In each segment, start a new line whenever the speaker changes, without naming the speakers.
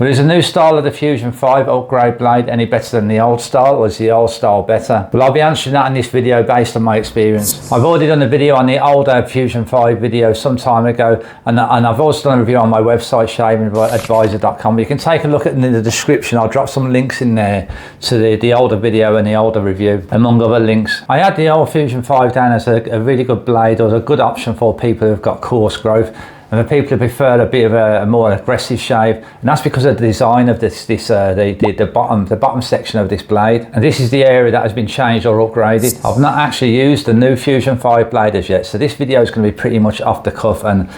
But is a new style of the Fusion 5 upgrade blade any better than the old style, or is the old style better? Well, I'll be answering that in this video based on my experience. I've already done a video on the older Fusion 5 video some time ago, and I've also done a review on my website, shavingadvisor.com. You can take a look at in the description. I'll drop some links in there to the older video and the older review, among other links. I had the old Fusion 5 down as a really good blade, or a good option for people who've got coarse growth, and for people who prefer a bit of a more aggressive shave, and that's because of the design of the bottom section of this blade. And this is the area that has been changed or upgraded. I've not actually used the new Fusion 5 blade as yet, so this video is going to be pretty much off the cuff and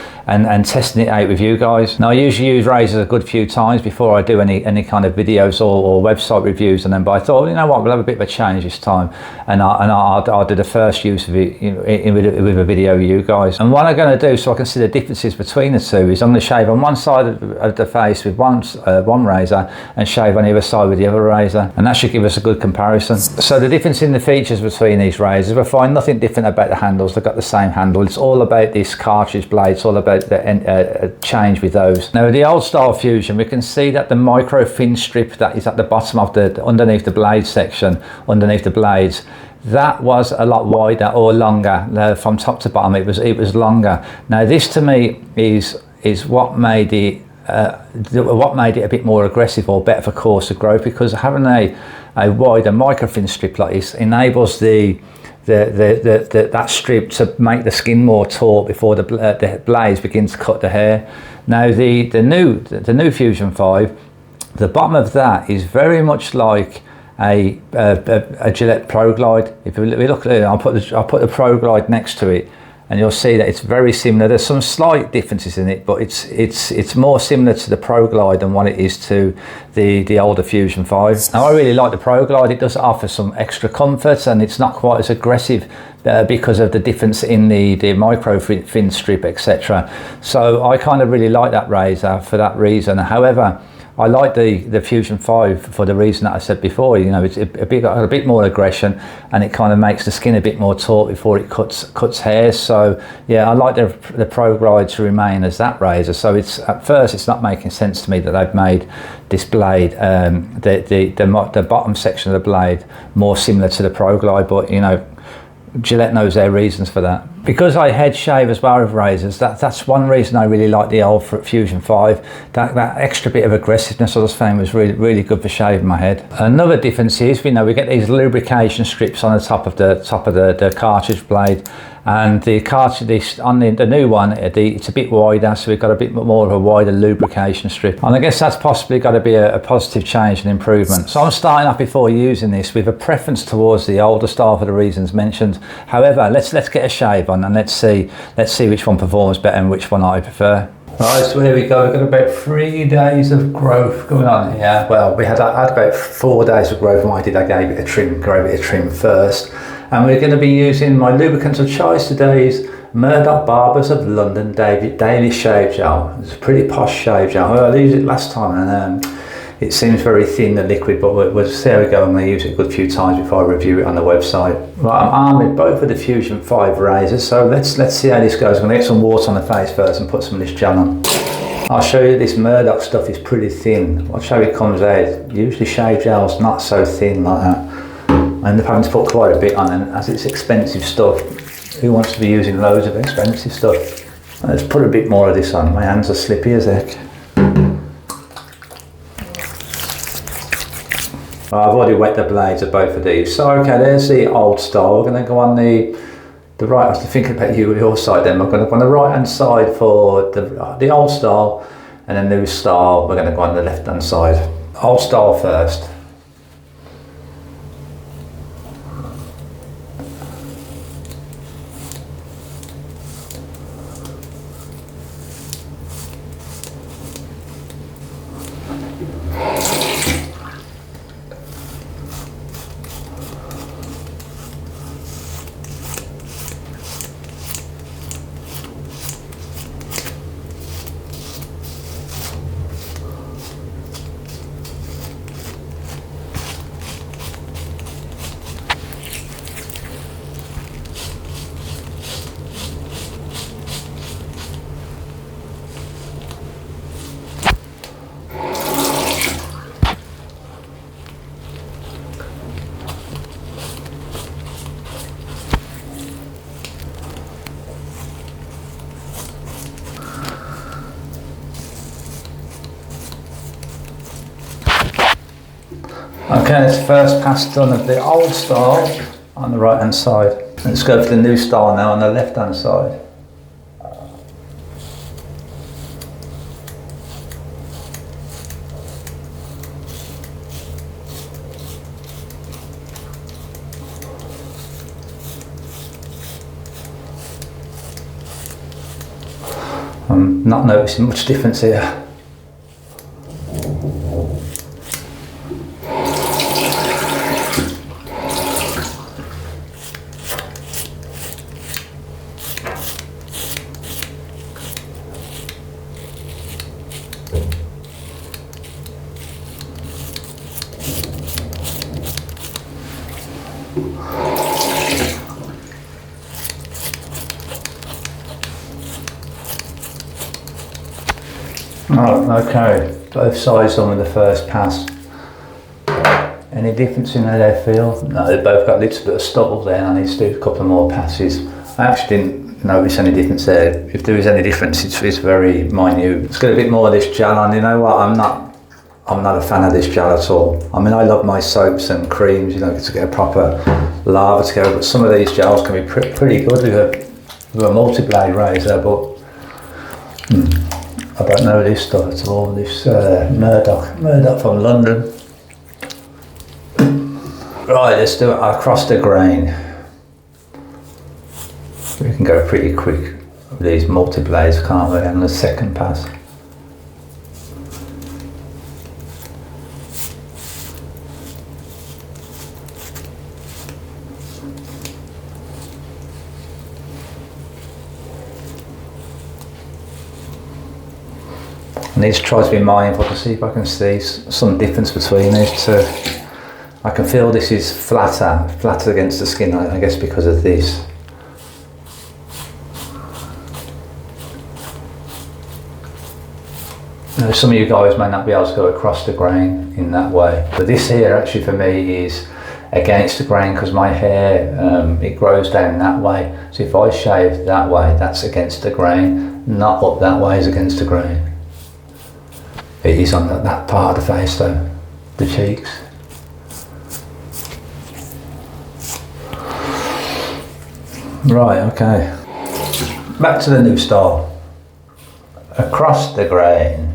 testing it out with you guys. Now, I usually use razors a good few times before I do any kind of videos or website reviews, and then, but I thought, you know what, we'll have a bit of a change this time, and I'll do the first use of it, you know, with a video with you guys. And what I'm going to do, so I can see the differences between the two, is I'm going to shave on one side of the face with one razor and shave on the other side with the other razor, and that should give us a good comparison. So the difference in the features between these razors, we'll find nothing different about the handles. They've got the same handle. It's all about this cartridge blade. It's all about the change with those. Now, with the old style Fusion, we can see that the micro thin strip that is at the bottom of underneath the blade section, underneath the blades, that was a lot wider or longer from top to bottom. It was longer. Now, this to me is what made it a bit more aggressive or better for coarser growth, because having a wider microthin strip like this enables that strip to make the skin more taut before the blades begin to cut the hair. Now, the new Fusion 5, the bottom of that is very much like a Gillette Pro Glide. If we look at it, I'll put the Pro Glide next to it, and you'll see that it's very similar. There's some slight differences in it, but it's more similar to the Pro Glide than what it is to the older Fusion 5. Now, I really like the Pro Glide. It does offer some extra comfort, and it's not quite as aggressive because of the difference in the micro thin strip, etc. So I kind of really like that razor for that reason. However, I like the Fusion 5 for the reason that I said before. You know, it's a bit more aggression, and it kind of makes the skin a bit more taut before it cuts hair. So yeah, I like the Pro Glide to remain as that razor. So at first it's not making sense to me that they've made this blade, the bottom section of the blade, more similar to the Pro Glide. But you know, Gillette knows their reasons for that. Because I head shave as well with razors, that's one reason I really like the old Fusion 5. That extra bit of aggressiveness I was found was really good for shaving my head. Another difference is, we get these lubrication strips on the top of the cartridge blade, and the cartridge on the new one, it's a bit wider, so we've got a bit more of a wider lubrication strip, and I guess that's possibly got to be a positive change and improvement. So I'm starting off before using this with a preference towards the older style for the reasons mentioned. However, let's get a shave on, and let's see which one performs better and which one I prefer. Right, so here we go. We've got about 3 days of growth going on here. Well, I had about 4 days of growth. What I did, I gave it a trim first. And we're going to be using my lubricant of choice today is Murdoch Barbers of London Daily Shave Gel. It's a pretty posh shave gel. I used it last time, and it seems very thin and liquid, but we'll see how we go. I'm going to use it a good few times before I review it on the website. Right, I'm armed with both of the Fusion 5 razors, so let's see how this goes. I'm going to get some water on the face first and put some of this gel on. I'll show you this Murdoch stuff is pretty thin. Watch how it comes out. Usually shave gel's not so thin like that. I end up having to put quite a bit on, and as it's expensive stuff, who wants to be using loads of expensive stuff? Let's put a bit more of this on. My hands are slippy as heck. I've already wet the blades of both of these. So okay, there's the old style. We're going to go on the right. I have to think about your side then. We're going to go on the right hand side for the old style, and then the new style we're going to go on the left hand side. Old style first. Okay, that's the first pass done of the old style on the right hand side. Let's go for the new style now on the left hand side. I'm not noticing much difference here. Oh, okay, both sides done with the first pass. Any difference in how they feel? No, they've both got a little bit of stubble there. I need to do a couple more passes. I actually didn't notice any difference there. If there is any difference, it's very minute. Let's get a bit more of this gel on. You know what, I'm not a fan of this gel at all. I mean, I love my soaps and creams, you know, to get a proper lather together, but some of these gels can be pretty good with a multi-blade razor, but I don't know this stuff at all. This Murdoch from London. Right, let's do it across the grain. We can go pretty quick with these multi-blades, can't we, on the second pass. I need to try to be mindful to see if I can see some difference between these two. I can feel this is flatter against the skin, I guess because of this. Now, some of you guys may not be able to go across the grain in that way, but this here actually for me is against the grain because my hair, it grows down that way. So if I shave that way, that's against the grain, not up that way is against the grain. It is on that part of the face though, the cheeks. Right, okay. Back to the new style. Across the grain.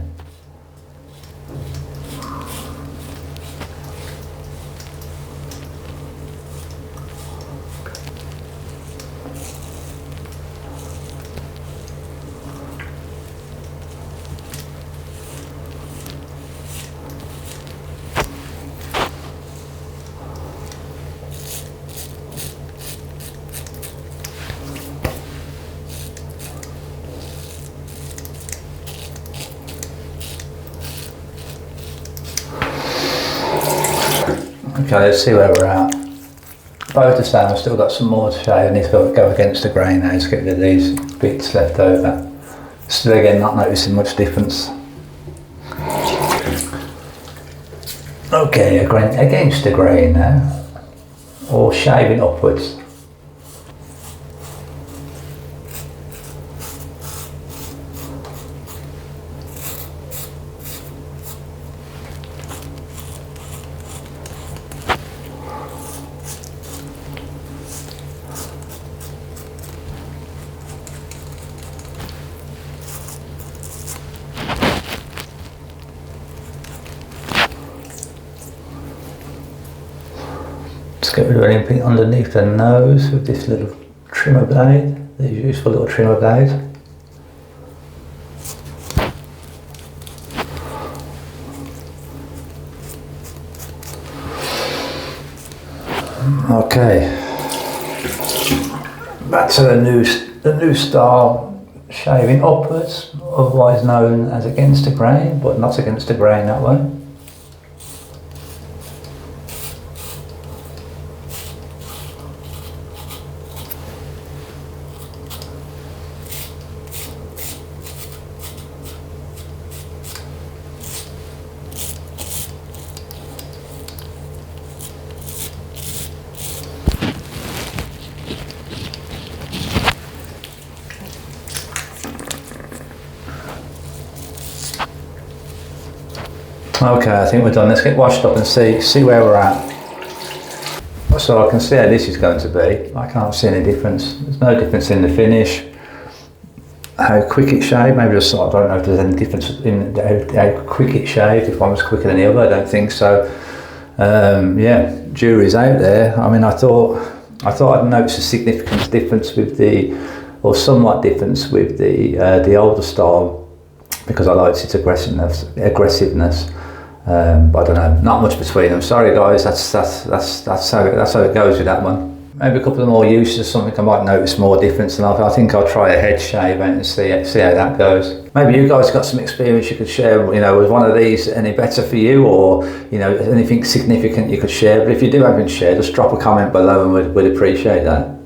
Okay, let's see where we're at. Both the same, I've still got some more to shave. I need to go against the grain now to get rid of these bits left over. Still again, not noticing much difference. Okay, against the grain now. Or shaving upwards. Let's get rid of anything underneath the nose with this little trimmer blade, these useful little trimmer blades. Okay, back to the new style, shaving upwards, otherwise known as against the grain, but not against the grain that way. Okay, I think we're done. Let's get washed up and see where we're at. So I can see how this is going to be. I can't see any difference. There's no difference in the finish. How quick it shaved, maybe just, I don't know if there's any difference in how quick it shaved, if one was quicker than the other, I don't think so. Yeah, jury's out there. I mean, I thought I'd noticed a significant difference with or somewhat difference with the older style, because I liked its aggressiveness. But I don't know, not much between them. Sorry guys, that's how it goes with that one. Maybe a couple of more uses, something I might notice more difference, and I think I'll try a head shave out and see how that goes. Maybe you guys got some experience you could share, was one of these any better for you, or anything significant you could share. But if you do have it shared, just drop a comment below and we'd appreciate that.